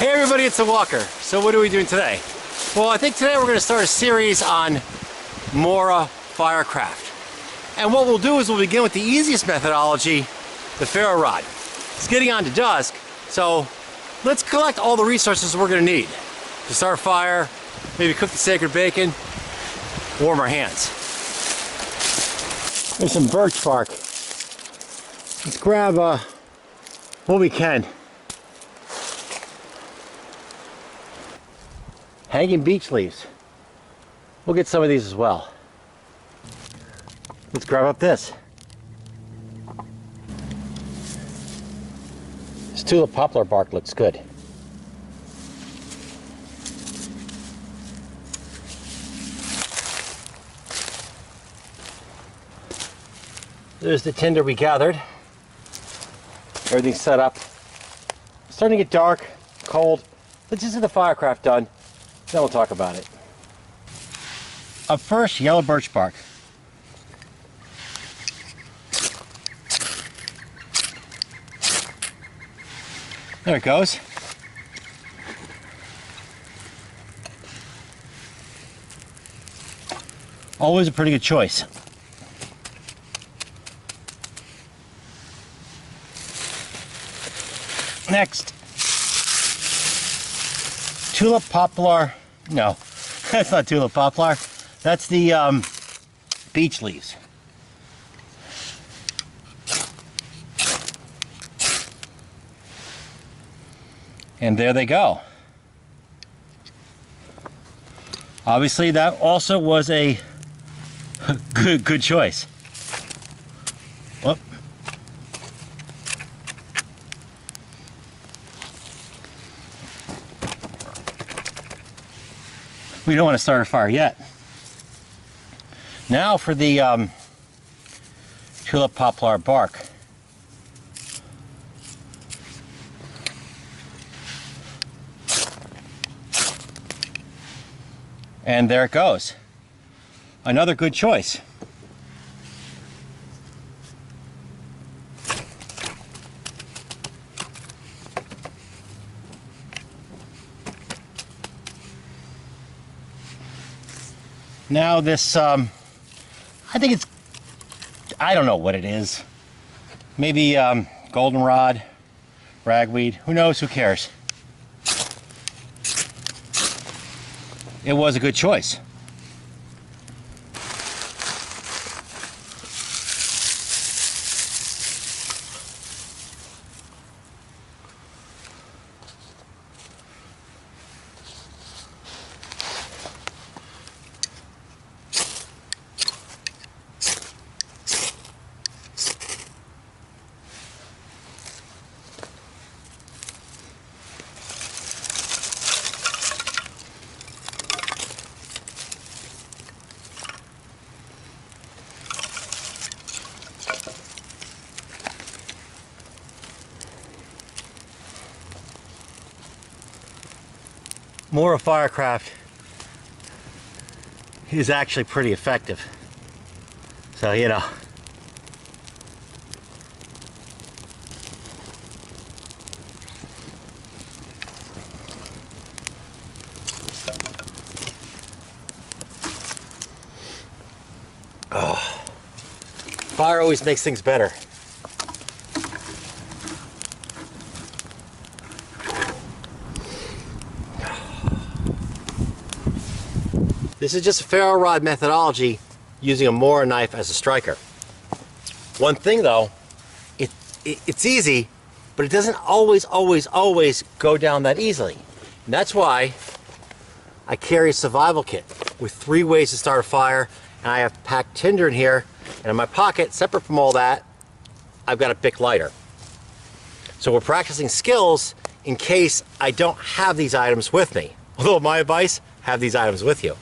Hey everybody, it's the Walker. So what are we doing today? Well, I think today we're going to start a series on Mora Firecraft. And what we'll do is we'll begin with the easiest methodology, the Ferro rod. It's getting on to dusk, so let's collect all the resources we're going to need to start a fire, maybe cook the sacred bacon, warm our hands. There's some birch bark. Let's grab what we can. Hanging beech leaves. We'll get some of these as well. Let's grab up this. This tulip poplar bark looks good. There's the tinder we gathered. Everything's set up. It's starting to get dark, cold. Let's just get the Firecraft done. Then we'll talk about it. Up first, yellow birch bark. There it goes. Always a pretty good choice. Next, tulip poplar. No, that's not tulip poplar. That's the beech leaves. And there they go. Obviously, that also was a good choice. Whoop. We don't want to start a fire yet. Now for the tulip poplar bark. And there it goes. Another good choice. Now this, I think it's, I don't know what it is. Maybe goldenrod, ragweed, who knows, who cares? It was a good choice. Mora Firecraft is actually pretty effective. So, you know. Oh. Fire always makes things better. This is just a ferro rod methodology using a Mora knife as a striker. One thing though, it's easy, but it doesn't always go down that easily. And that's why I carry a survival kit with 3 ways to start a fire, and I have packed tinder in here, and in my pocket, separate from all that, I've got a Bic lighter. So we're practicing skills in case I don't have these items with me. Although my advice, have these items with you.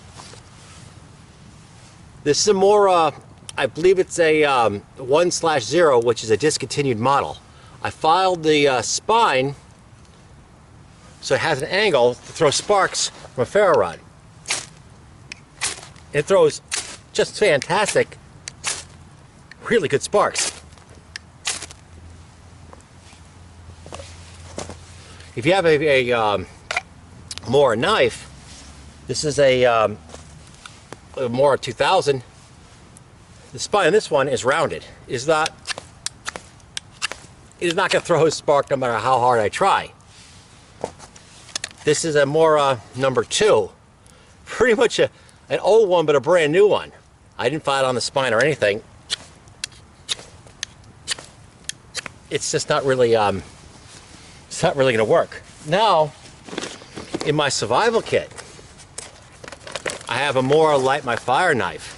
This is a Mora, I believe it's a 1/0, which is a discontinued model. I filed the spine so it has an angle to throw sparks from a ferro rod. It throws just fantastic, really good sparks. if you have a Mora knife, this is a Mora 2000. The spine on this one is rounded. It is not going to throw a spark no matter how hard I try. This is a Mora number 2. Pretty much an old one, but a brand new one. I didn't fight on the spine or anything. It's just not really, it's not really going to work. Now, in my survival kit, I have a Mora Light My Fire knife.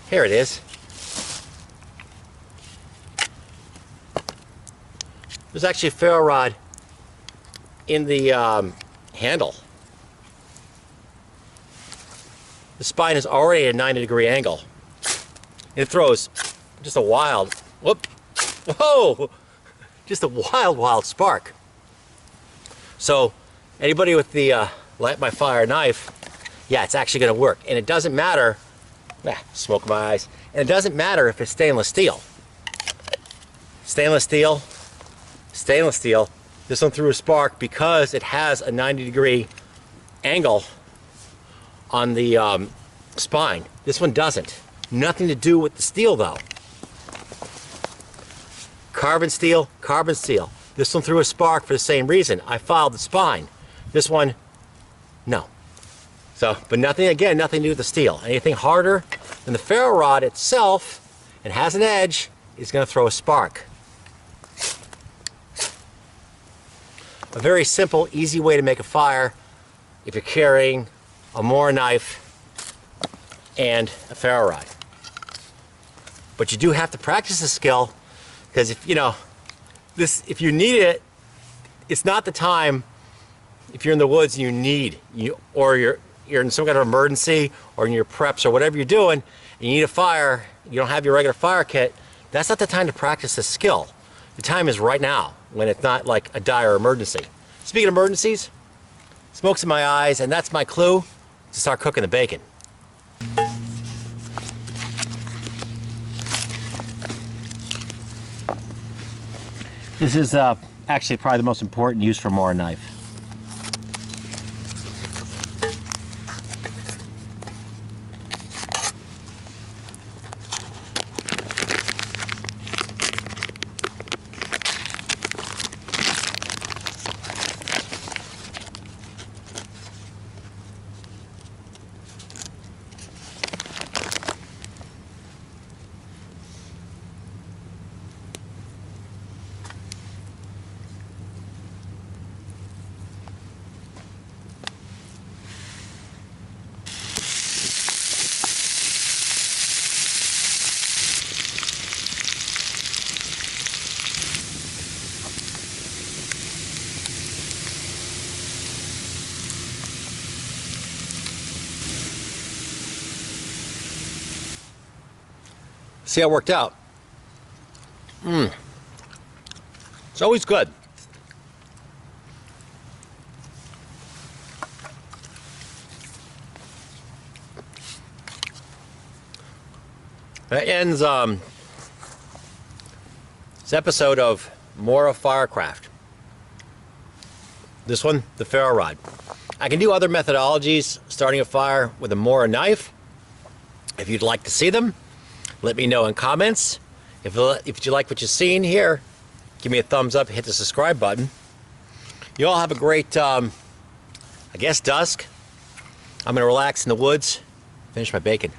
Here it is. There's actually a ferro rod in the handle. The spine is already at a 90-degree angle. It throws just a wild, whoa, just a wild spark. So anybody with the Light My Fire knife, yeah, it's actually going to work. And it doesn't matter, smoke in my eyes, and it doesn't matter if it's stainless steel. Stainless steel, stainless steel. This one threw a spark because it has a 90-degree angle on the spine. This one doesn't. Nothing to do with the steel though. Carbon steel, carbon steel. This one threw a spark for the same reason. I filed the spine. This one, no. So, but nothing, again, nothing to do with the steel. Anything harder than the ferro rod itself and has an edge is going to throw a spark. A very simple, easy way to make a fire if you're carrying a Mora knife and a ferro rod. But you do have to practice the skill, because if if you need it, it's not the time. If you're in the woods and or you're in some kind of emergency, or in your preps or whatever you're doing, and you need a fire, you don't have your regular fire kit, that's not the time to practice the skill. The time is right now, when it's not like a dire emergency. Speaking of emergencies, smoke's in my eyes, and that's my clue to start cooking the bacon. This is actually probably the most important use for Mora knife. See how it worked out? It's always good. That ends this episode of Mora Firecraft. This one, the ferro rod. I can do other methodologies starting a fire with a Mora knife. If you'd like to see them, let me know in comments. If you like what you've seen here, give me a thumbs up, hit the subscribe button. You all have a great, I guess, dusk. I'm going to relax in the woods, finish my bacon.